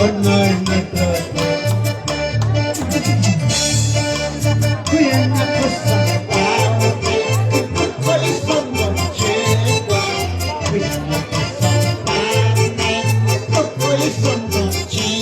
Onay nagtata kuya na kasama tukoy sa mancheta kuya na kasama tukoy sa mancheta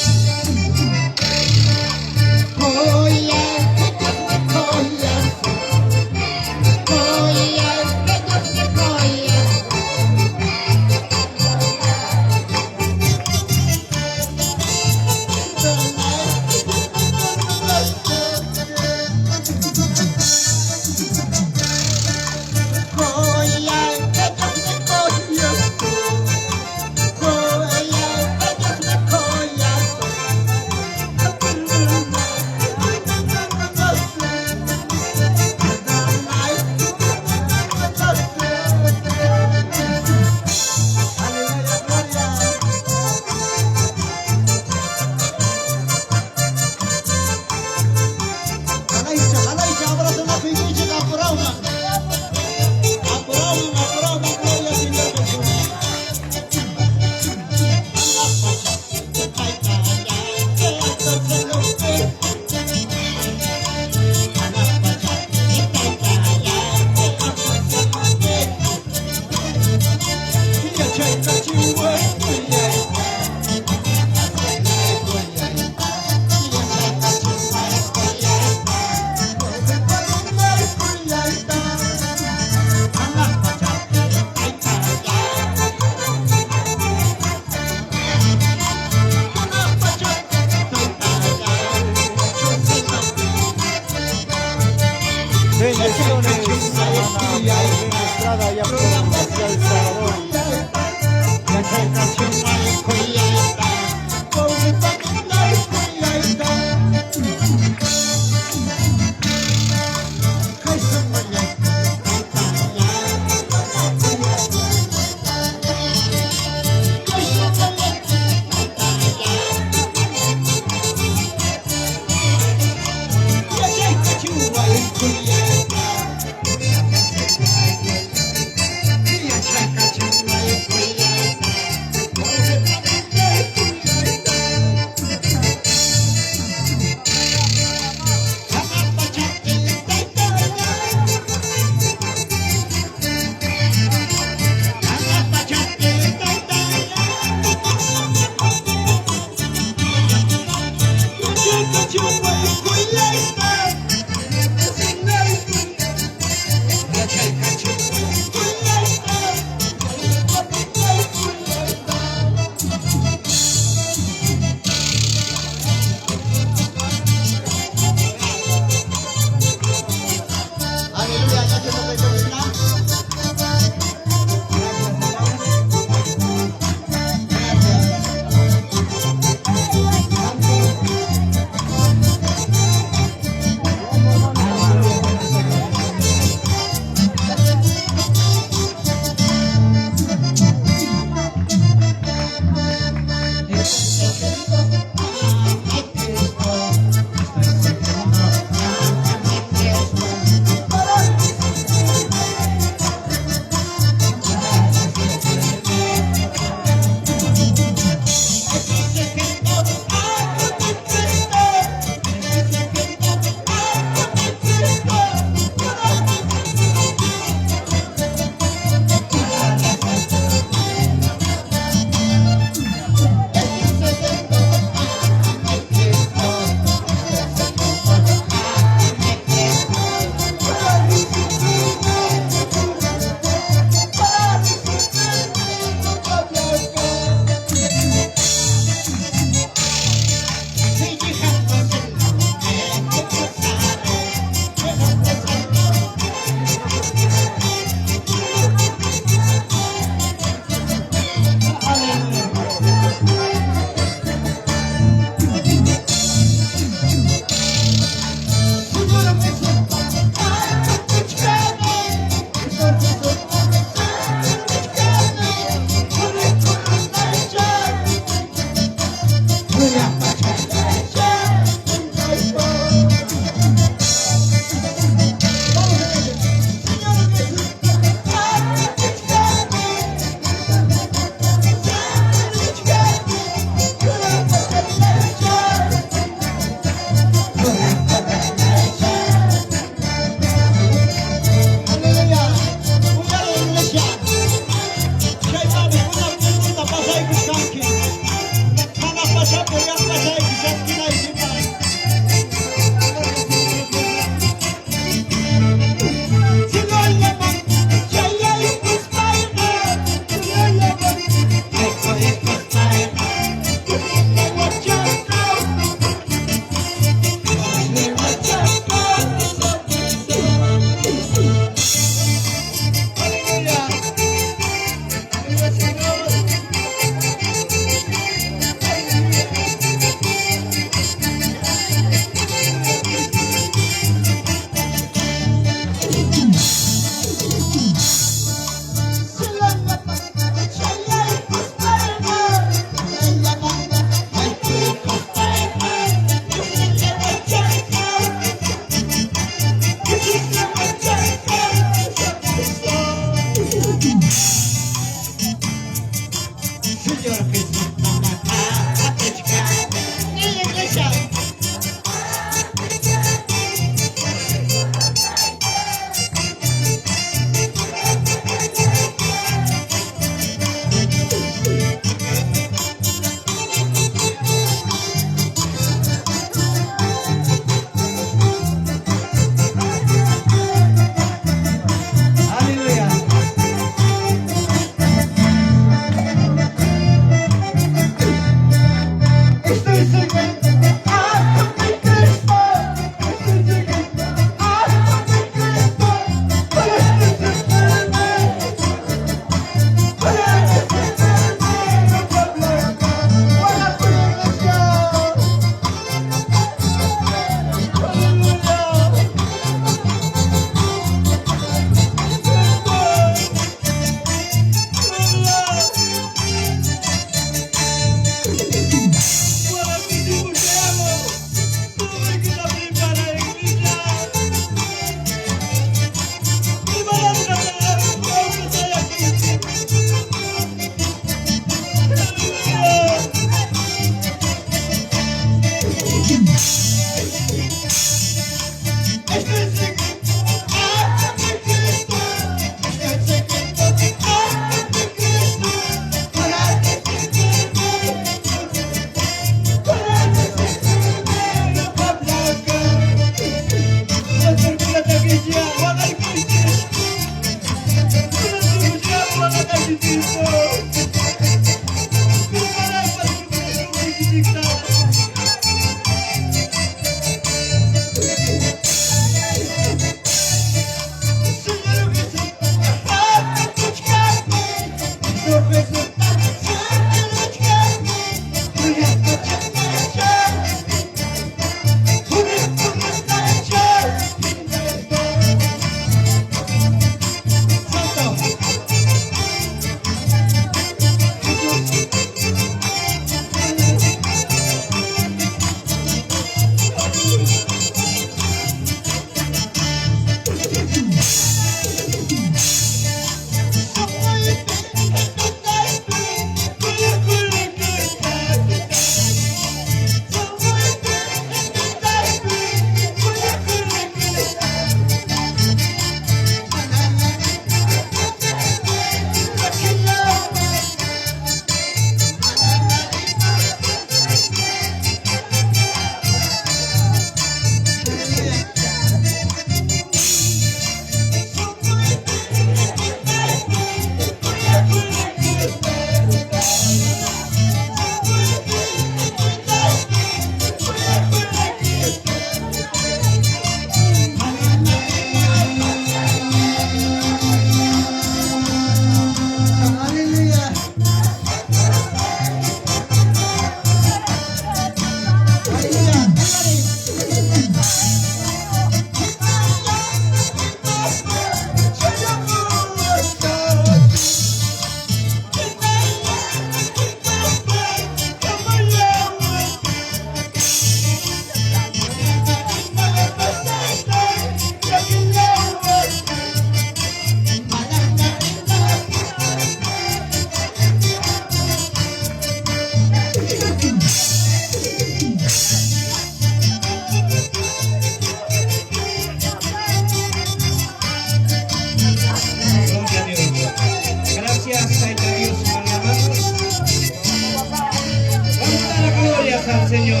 Al Señor,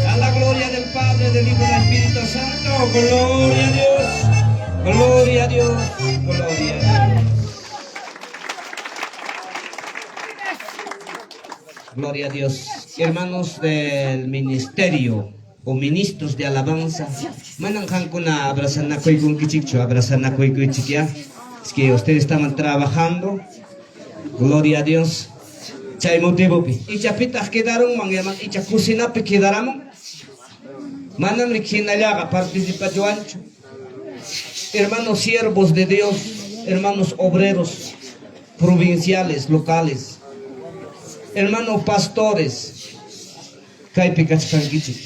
a la gloria del Padre, del Hijo y del Espíritu Santo. Gloria a Dios, gloria a Dios, gloria a Dios. Gloria a Dios. Hermanos del ministerio o ministros de alabanza, mananjan kuna abrazana koy kun kichikcho, abrazana koy chiquia. Es que ustedes estaban trabajando. Gloria a Dios. Chay motivo pi. Icha pitas quedaron man yaman icha cocina pi quedaron. Manam riquinallaga participación. Hermanos siervos de Dios, hermanos obreros provinciales, locales, hermanos pastores, kay pikachkankichik.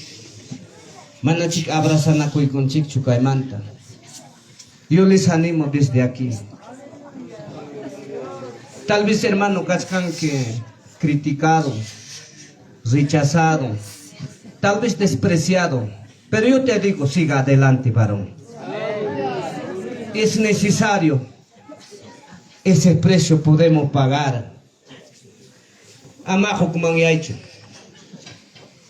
Manachik abrazana koy con chik chukay manta. Yo les animo desde aquí. Tal vez hermano kachkan que criticado, rechazado, tal vez despreciado, pero yo te digo, siga adelante, varón. Es necesario, ese precio podemos pagar. Amajo como han hecho.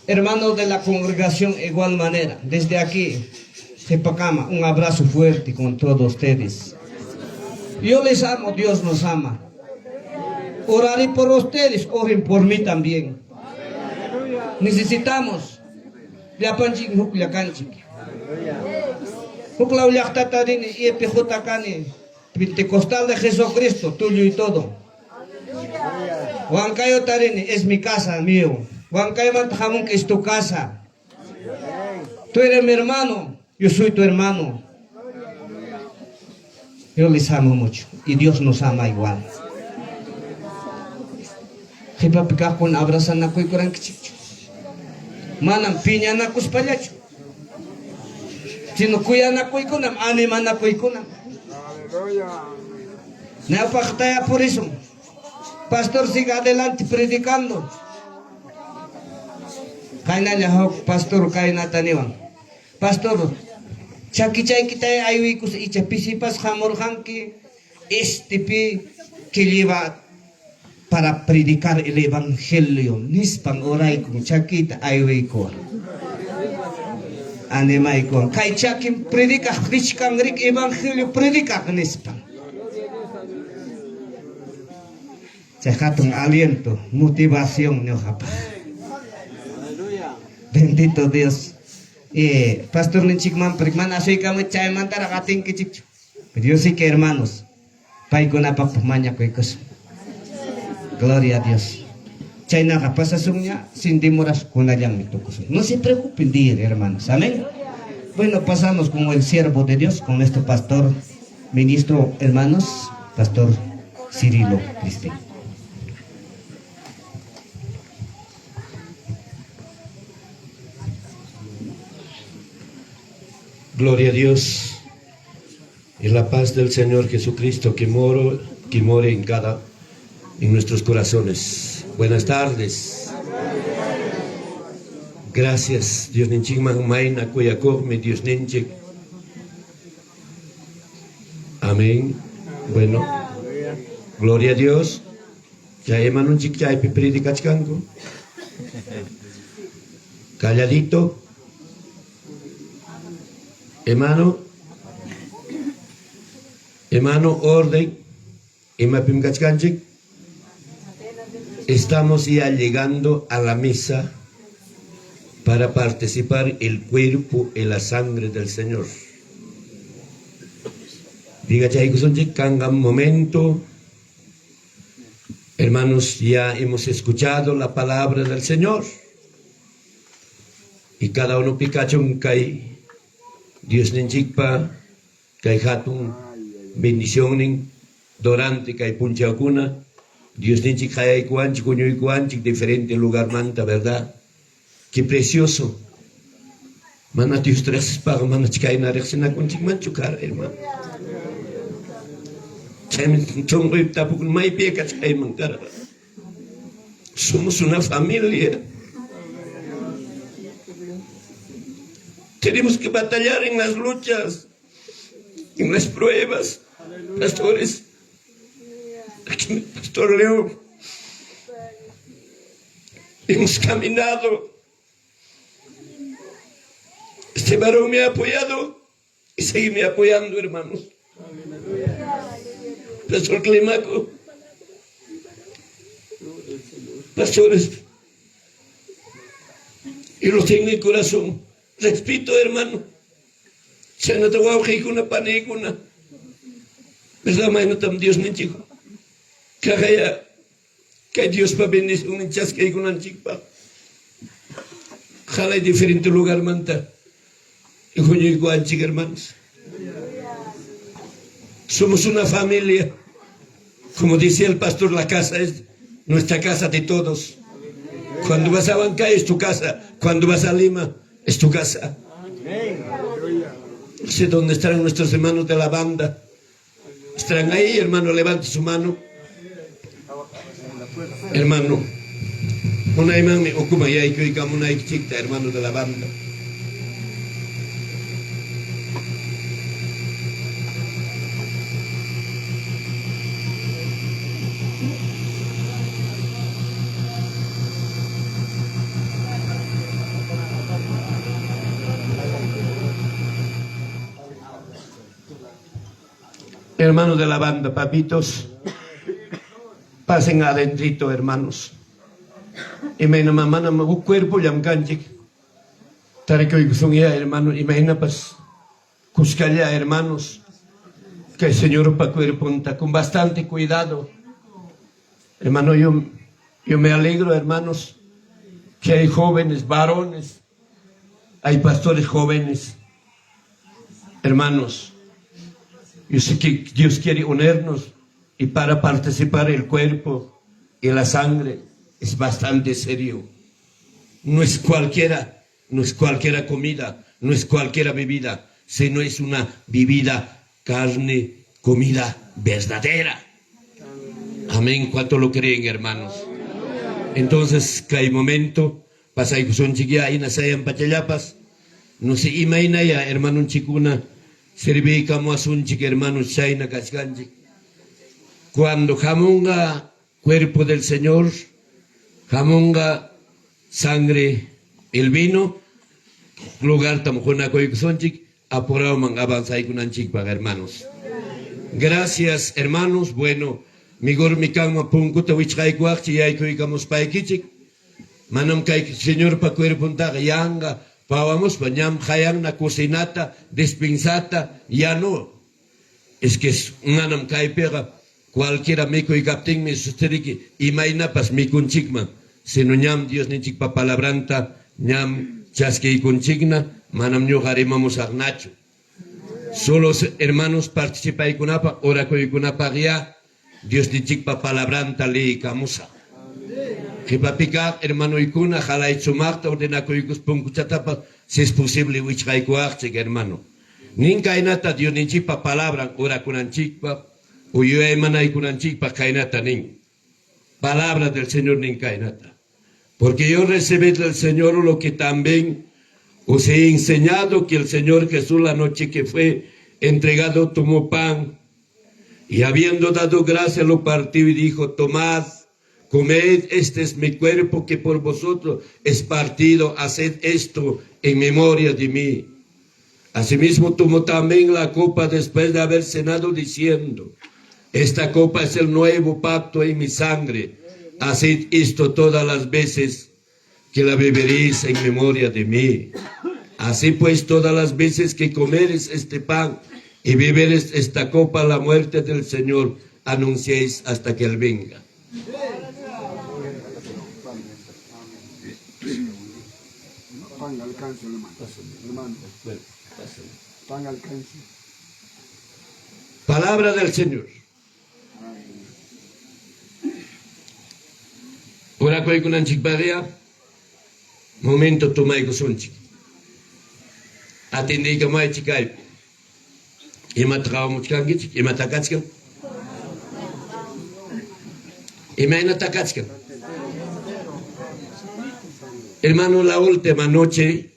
Hermanos de la congregación, igual manera, desde aquí, Sepacama, un abrazo fuerte con todos ustedes. Yo les amo, Dios nos ama. Oraré por ustedes, oren por mí también. Necesitamos. Yapanchik hukla kanchik. Hukla ulyaktatadini y epijotakani. Pentecostal de Jesucristo, tuyo y todo. Huancayo tarini es mi casa, mío. Huancayo mantajamun que es tu casa. Tú eres mi hermano, yo soy tu hermano. Yo les amo mucho y Dios nos ama igual. Hipa pika con abrazan na koy kurang kichicho. Manam piña na kuspallacho. Sino kuya na koy kunam, anima na koy kunam. Napakataya por eso. Pastor, siga adelante predicando. Kaina nyahok pastor kaina taniwan. Pastor, chakichay kitay aywi kus icha pisipas hamorhanki estipi que lleva para predicar el evangelio. Nispan oray kung chakita aywi ko. Animay ko. Kay chakim predica Krishkan rik evangelio predica nispan. Chajatun aliento, motivación, ñojapa. Bendito Dios. Pastor Ninchikman, Prikman, así como Chayman, Taragatin, Kichicho. Pero yo sí que hermanos, Paikuna Papumanya Kuikos. Gloria a Dios. Chayna Rapasa Sunya, sin demoras con allá mi tocos. No se preocupen, dir, hermanos. Amén. Bueno, pasamos con el siervo de Dios, con este pastor, ministro, hermanos, Pastor Cirilo Cristi. Gloria a Dios y la paz del Señor Jesucristo que more en nuestros corazones. Buenas tardes. Gracias, Dios ninchik mahumaina kuyakov mi Dios ninchik. Amén. Bueno, gloria a Dios. Ya emanunchik ya epipridi kachkango. Calladito. Hermano, orden, estamos ya llegando a la misa para participar el cuerpo y la sangre del Señor. Diga canga momento, hermanos, ya hemos escuchado la palabra del Señor y cada uno picachón cae. Dios ninchikpa kay hatun bendición durante kay punchakuna. Dios ninchik hayay kuanchik kuñuy kuanchik diferente lugar manta, ¿verdad? Qué precioso. Mana Dios tres paga mana chikay na rexina kunchik manchukar, hermano. Chamin chongoy tapukun may peka chikay mangkara. Somos una familia. Tenemos que batallar en las luchas, en las pruebas. Pastores, aquí mi pastor Leo, hemos caminado. Este varón me ha apoyado y sigue apoyando, hermanos. Pastor Climaco, pastores, y lo tengo en el corazón. Respeto, hermano. Se no te voy a una panícula. ¿Verdad, mañana tam Dios ni chico? Que Dios va a bendecir un hinchas que hay con un chico. Jala en diferente lugar, manta. Y con yo chico, hermanos. Somos una familia. Como decía el pastor, la casa es nuestra casa de todos. Cuando vas a Banca es tu casa. Cuando vas a Lima es tu casa. No sé dónde estarán nuestros hermanos de la banda. ¿Estarán ahí, hermano? Levante su mano. Hermano, una imán okuma ya y que una chica, hermano de la banda. Hermanos de la banda, papitos, pasen adentrito, hermanos. Imagina mamá, un cuerpo ya canchik. Tareko y ya, hermanos, imagina pues, cuscalla, hermanos, que el Señor pa cuerpo con bastante cuidado. Hermano, yo me alegro, hermanos, que hay jóvenes, varones, hay pastores jóvenes, hermanos. Yo sé que Dios quiere unirnos y para participar el cuerpo y la sangre es bastante serio. No es cualquiera comida, no es cualquiera bebida, sino es una bebida, carne, comida verdadera. Amén, ¿cuánto lo creen, hermanos? Entonces, que hay momento, pasa y son chiquilla y nasayan pachayapas, no se imagina ya, hermano chicuna. Serví como asunchik, hermanos, Chayna Kachkanchik. Cuando jamonga cuerpo del Señor, jamonga sangre, el vino, lugar tamujona koikusonchik, apurado man avanzai kunanchik para hermanos. Gracias, hermanos. Bueno, migor mi kama punkuta wichkay kuakchi yaykuy kamus paikichik. Manam kay señor pa cuerpunta yanga, pawamos pa ñam hayang na cocinata, despensata, ya no. Es que manam kay pega, cualquiera mico y capting mi susteriki, y maina pas mi kunchikma. Sino ñam Dios ni chik pa palabranta, ñam chasque y kunchigna, manam ñojarimamos arnacho. Solo hermanos participa y kunapa, ora koy kunapa ya, Dios ni chik pa palabranta li kamusa. Kipapika hermano ikuna jalay chumakta ordena koykus punkuchatapa si es posible wichkay kuachik hermano. Ninka inata Dios ni chik pa palabra ora kunanchikpa, uyuay manay kunanchikpa kainata nin. Palabra del Señor ninka inata. Porque yo recibí del Señor lo que también os he enseñado, que el Señor Jesús la noche que fue entregado tomó pan y habiendo dado gracia lo partió y dijo, tomad, comed, este es mi cuerpo que por vosotros es partido, haced esto en memoria de mí. Asimismo tomó también la copa después de haber cenado diciendo, esta copa es el nuevo pacto en mi sangre, haced esto todas las veces que la beberéis en memoria de mí. Así pues, todas las veces que comeres este pan y beberes esta copa, la muerte del Señor, anunciéis hasta que Él venga. Palabra del Señor. Ora koy kunan chikparia, momento tomay kusonchik. Atendei kamay chikay. Ima traum chikangich, ima takachkan. Ima ina takachkan. Hermano, la última noche,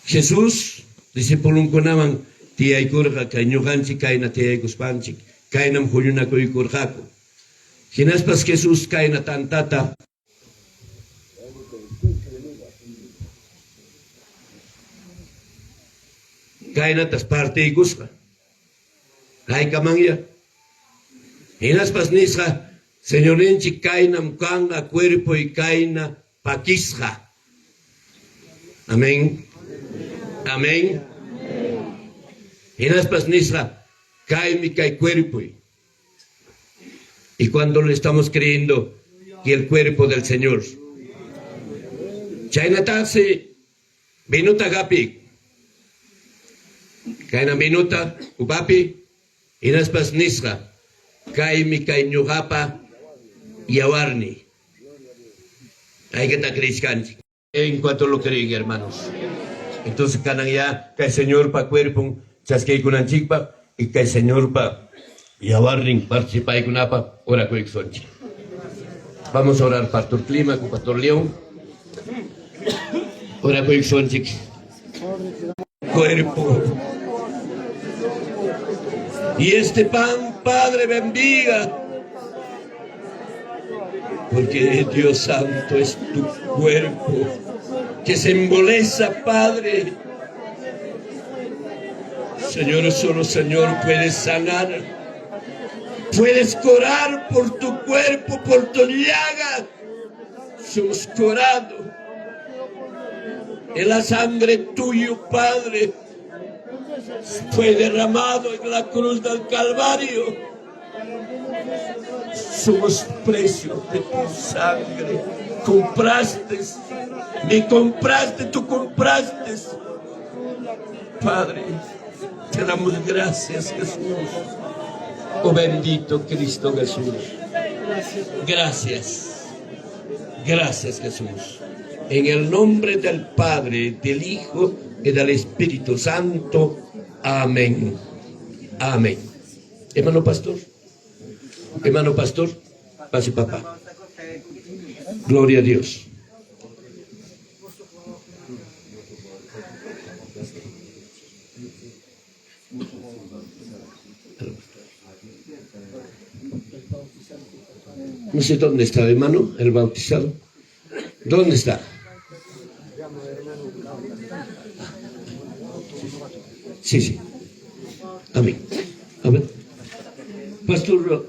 Jesús, discípulo kunaman, tiyay kurja, kainyuganchik, kaina tiyay kuspanchik, kainam huyuna koy kurjako. Hinaspas Jesús kaina tantata. Kaina tas parte y gusra. Hay kamangya. Hinaspas nisra. Señorenchi kaina mkanga cuerpo y kaina pakisja. Amén. Amén. Hinaspas nisra. Kaimi kai cuerpo y cuando le estamos creyendo que el cuerpo del Señor. Chaynatase minuta gapi. Kaina minuta upapi. Inaspas nisra. Kaimi kainyugapa yawarni. Hay que estar creyendo. En cuanto lo creen, hermanos. Entonces, canan ya que el Señor pa cuerpo, chasquei kunanchikpa, y que el Señor pa yawarning participa y kunapa, ora coexonchi. Vamos a orar, Pastor Clima, con Pastor León. Ora coexonchi. Cuerpo. Y este pan, Padre, bendiga. Porque Dios Santo es tu cuerpo que se embeleza, Padre. Señor, solo Señor puedes sanar. Puedes curar por tu cuerpo, por tu llaga. Somos curados. En la sangre tuyo, Padre, fue derramado en la cruz del Calvario. Somos precios de tu sangre. Compraste, me compraste, tú compraste. Padre, te damos gracias, Jesús. Oh bendito Cristo Jesús. Gracias. Gracias, Jesús. En el nombre del Padre, del Hijo y del Espíritu Santo. Amén. Amén. Hermano pastor. Hermano pastor. Pase papá. Gloria a Dios. No sé dónde está, hermano, el bautizado. ¿Dónde está? Sí, sí. Amén. Amén. Pastor,